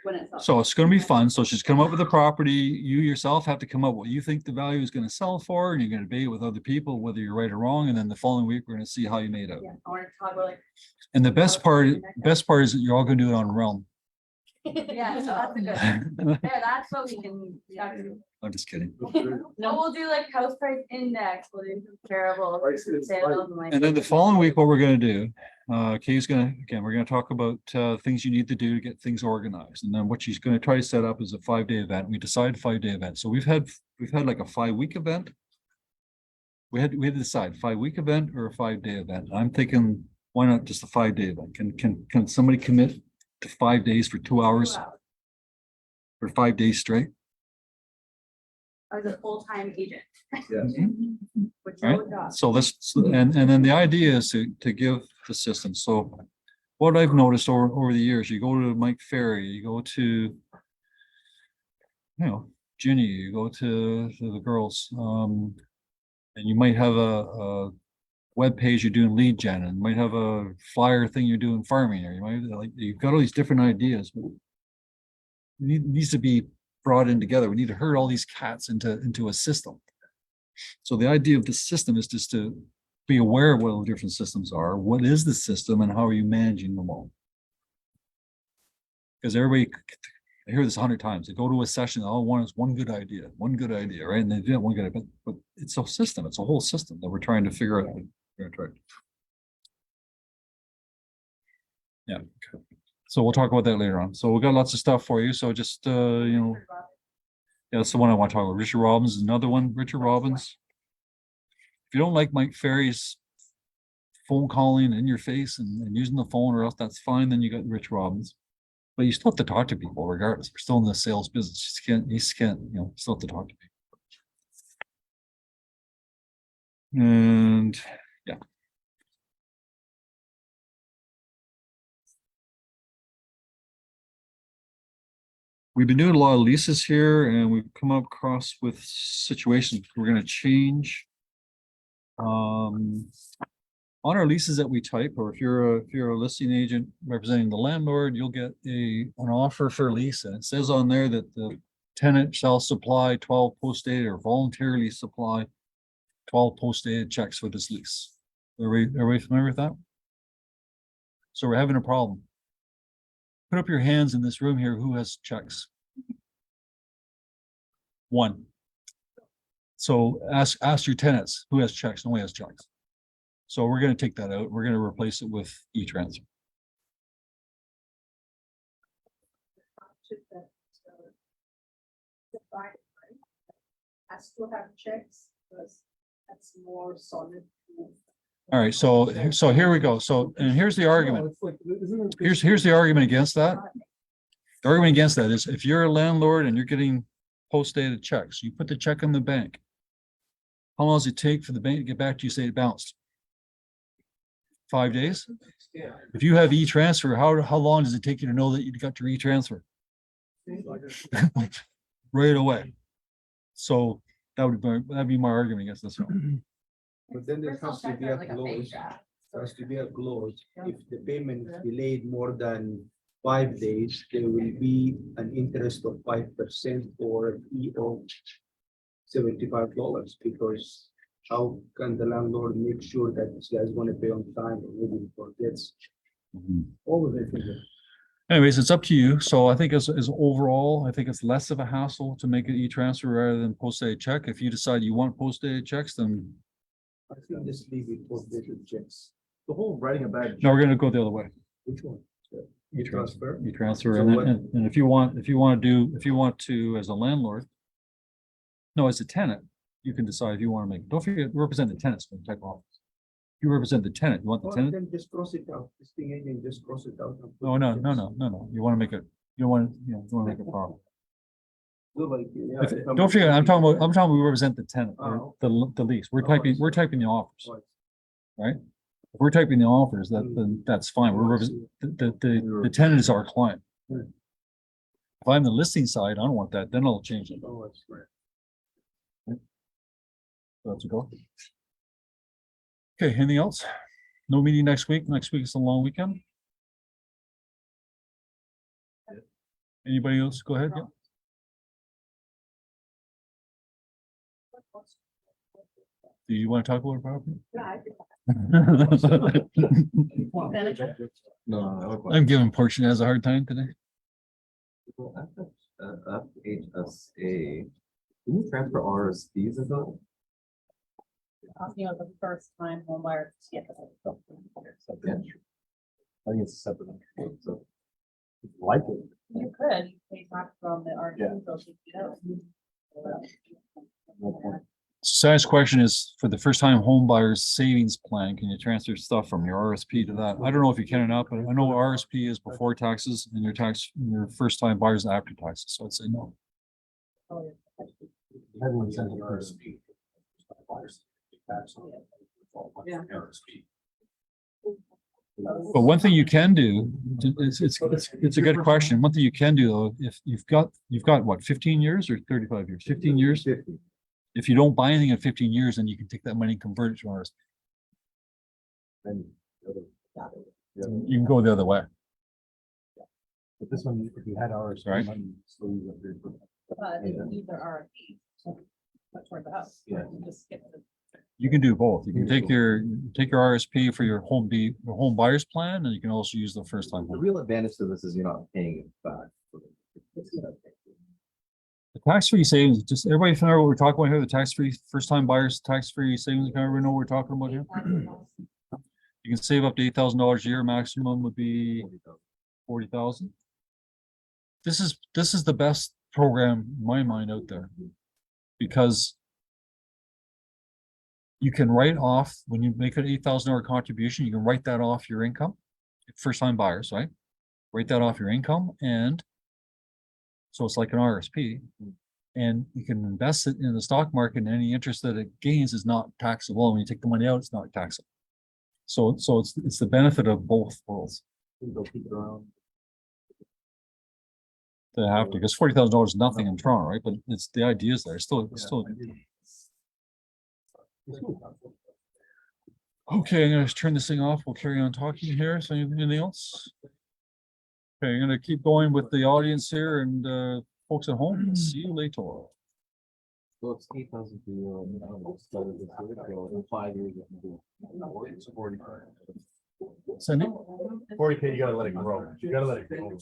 when it's up. So it's gonna be fun. So she's come up with a property. You yourself have to come up what you think the value is gonna sell for, and you're gonna debate with other people whether you're right or wrong. And then the following week, we're gonna see how you made out. Yeah, I wanna talk about like, And the best part is that you're all gonna do it on Realm. yeah, so that's a good, yeah, that's what we can. I'm just kidding. No, we'll do like house price index, we'll do comparables, Prices, sales and like. And then the following week, what we're gonna do, Kay's we're gonna talk about things you need to do to get things organized. And then what she's gonna try to set up is a 5-day event. We decide 5-day event. So we've had like a 5-week event. We had to decide 5-week event or a 5-day event. I'm thinking, why not just a 5-day event? Can somebody commit to 5 days for 2 hours for 5 days straight? I was a full-time agent. Yes. Which Right. no job. So and then the idea is to give the system. So what I've noticed over the years, you go to Mike Ferry, you go to, Ginny, you go to the girls, and you might have a web page you're doing lead gen, and you might have a flyer thing you're doing farming, or you might you've got all these different ideas. But it needs to be brought in together. We need to herd all these cats into a system. So the idea of the system is just to be aware of what all the different systems are. What is the system and how are you managing them all? Because everybody, I hear this 100 times. They go to a session, all one is one good idea, right? And they do one good idea, but it's a system. It's a whole system that we're trying to figure out. Yeah. Okay. So we'll talk about that later on. So we've got lots of stuff for you. So just, yeah, that's the one I want to talk about. Richard Robbins is another one. Richard Robbins. If you don't like Mike Ferry's phone calling in your face and using the phone or else, that's fine. Then you got Rich Robbins. But you still have to talk to people regardless. We're still in the sales business. You can't, still have to talk to people. And yeah. We've been doing a lot of leases here and we've come up across with situations we're going to change. On our leases that we type, or if you're a listing agent representing the landlord, you'll get an offer for a lease, and it says on there that the tenant shall supply 12 post-dated or voluntarily supply 12 post-dated checks for this lease. Are we familiar with that? So we're having a problem. Put up your hands in this room here. Who has checks? One. So ask your tenants who has checks. Nobody has checks. So we're going to take that out. We're going to replace it with e-transfer. Has to have checks, because that's more solid. All right. So here we go. So, and here's the argument. Here's the argument against that. The argument against that is if you're a landlord and you're getting post-dated checks, you put the check in the bank. How long does it take for the bank to get back to you, say it bounced? 5 days? If you have e-transfer, how long does it take you to know that you got your e-transfer? Right away. So that'd be my argument against this one. But then there has to be a clause, there has to be a clause, if the payment is delayed more than 5 days, there will be an interest of 5% or a fee of $75, because how can the landlord make sure that this guy is going to pay on time or maybe forgets? All of it. Anyways, it's up to you. So I think as overall, I think it's less of a hassle to make an e-transfer rather than post-dated check. If you decide you want post-dated checks, then I think just leave it for dated checks. The whole writing a bad. no, we're going to go the other way. Which one? E-transfer. E-transfer? E-transfer, So and, what- and if you want to, as a landlord, no, as a tenant, you can decide if you want to make, don't forget, represent the tenants for the type of office. You represent the tenant, you want the Well, tenant? then just cross it out, this thing again, just cross it out. and put No, no, checks. no. You want to make it, you want to make it powerful. Nobody, yeah, if I'm- Don't forget, I'm talking about we represent the tenant, or Oh. the lease. We're Oh, I typing see. the offers, Oh, right? If we're typing the offers, then that's fine. We're the tenant is our client. Hmm. If I'm the listing side, I don't want that, then I'll change it. Oh, that's right. Let's go. Okay, anything else? No meeting next week. Next week is a long weekend. Anybody else? Go ahead. Yeah. Do you want to talk about property? No. I'm giving Portionaz a hard time today. FHSA, can you transfer RSPs as well? The first time home buyer. Yeah. I think it's a separate entity, so. if you Like it. You could, you pay back from the Yeah. Size question is for the first time home buyers savings plan, can you transfer stuff from your RSP to that? I don't know if you can or not, but I know RSP is before taxes and your first time buyers after taxes. So I'd say no. Everyone's in the RSP. Yeah. But one thing you can do, it's a good question. One thing you can do though, if you've got what, 15 years or 35 years, 15 years? 50. If you don't buy anything in 15 years, then you can take that money and convert it to RSP. And You can go the other way. But this one, if you had ours. Right. But they can use their RFP. Toward the house. Yeah. And just skip the. You can do both. You can take your RSP for your your home buyer's plan, and you can also use the first time. The real advantage to this is you're not paying it back. The tax-free savings, just everybody familiar what we're talking about here, the tax-free, first-time buyers, tax-free savings account, everybody know what we're talking about here? You can save up to $8,000 a year, maximum would be 40,000. This is the best program in my mind out there. Because you can write off, when you make an $8,000 contribution, you can write that off your income. First-time buyers, right? Write that off your income, and so it's like an RSP. And you can invest it in the stock market, and any interest that it gains is not taxable. When you take the money out, it's not taxable. So it's the benefit of both worlds. They have to, because $40,000 is nothing in Toronto, right? But it's the idea is there. Still. Okay, I'm gonna turn this thing off. We'll carry on talking here. So anything else? Okay, I'm gonna keep going with the audience here and folks at home. See you later. So it's 8,000 to in 5 years. Cindy? 40K, you gotta let it grow. You gotta let it grow.